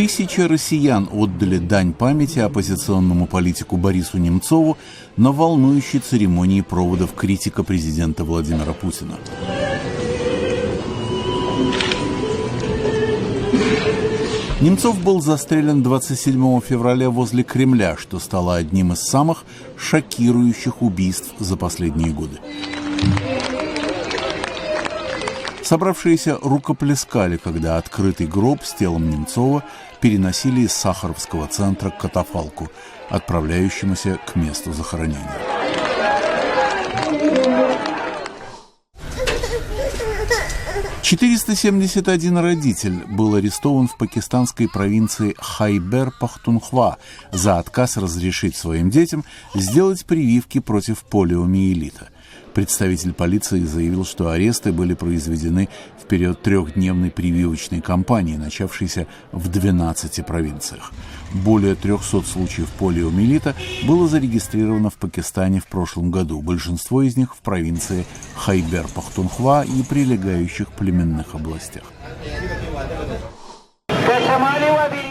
Тысячи россиян отдали дань памяти оппозиционному политику Борису Немцову на волнующей церемонии проводов критика президента Владимира Путина. Немцов был застрелен 27 февраля возле Кремля, что стало одним из самых шокирующих убийств за последние годы. Собравшиеся рукоплескали, когда открытый гроб с телом Немцова переносили из Сахаровского центра к катафалку, отправляющемуся к месту захоронения. «471 родитель был арестован в пакистанской провинции Хайбер-Пахтунхва за отказ разрешить своим детям сделать прививки против полиомиелита. Представитель полиции заявил, что аресты были произведены в период трехдневной прививочной кампании, начавшейся в 12 провинциях. Более 300 случаев полиомиелита было зарегистрировано в Пакистане в прошлом году. Большинство из них в провинции Хайбер-Пахтунхва и прилегающих племенных областях.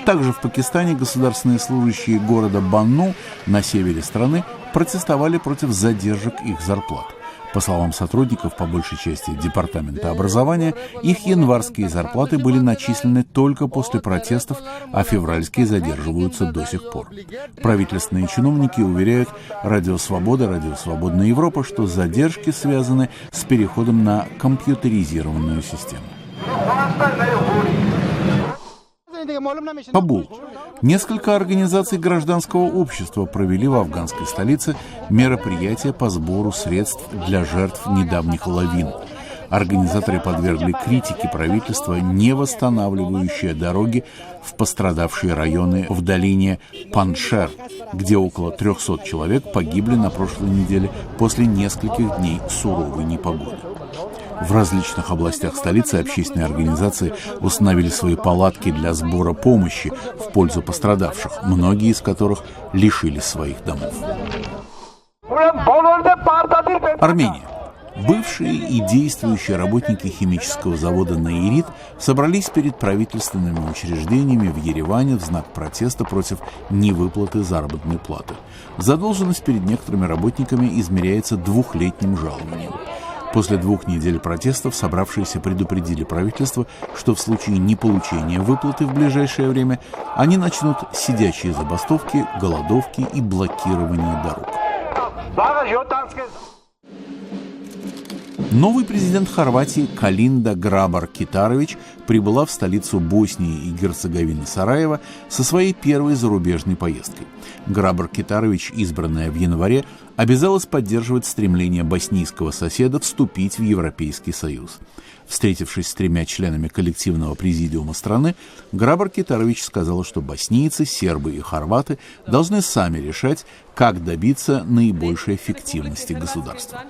Также в Пакистане государственные служащие города Банну на севере страны протестовали против задержек их зарплат. По словам сотрудников, по большей части Департамента образования, их январские зарплаты были начислены только после протестов, а февральские задерживаются до сих пор. Правительственные чиновники уверяют Радио Свобода, Радио Свободная Европа, что задержки связаны с переходом на компьютеризированную систему. Кабул. Несколько организаций гражданского общества провели в афганской столице мероприятия по сбору средств для жертв недавних лавин. Организаторы подвергли критике правительства, не восстанавливающее дороги в пострадавшие районы в долине Паншер, где около 300 человек погибли на прошлой неделе после нескольких дней суровой непогоды. В различных областях столицы общественные организации установили свои палатки для сбора помощи в пользу пострадавших, многие из которых лишились своих домов. Армения. Бывшие и действующие работники химического завода «Наирит» собрались перед правительственными учреждениями в Ереване в знак протеста против невыплаты заработной платы. Задолженность перед некоторыми работниками измеряется двухлетним жалованием. После 2 недель протестов собравшиеся предупредили правительство, что в случае неполучения выплаты в ближайшее время они начнут сидячие забастовки, голодовки и блокирование дорог. Новый президент Хорватии Колинда Грабар-Китарович прибыла в столицу Боснии и Герцеговины Сараево со своей первой зарубежной поездкой. Грабар-Китарович, избранная в январе, обязалась поддерживать стремление боснийского соседа вступить в Европейский Союз. Встретившись с 3 членами коллективного президиума страны, Грабар-Китарович сказала, что боснийцы, сербы и хорваты должны сами решать, как добиться наибольшей эффективности государства.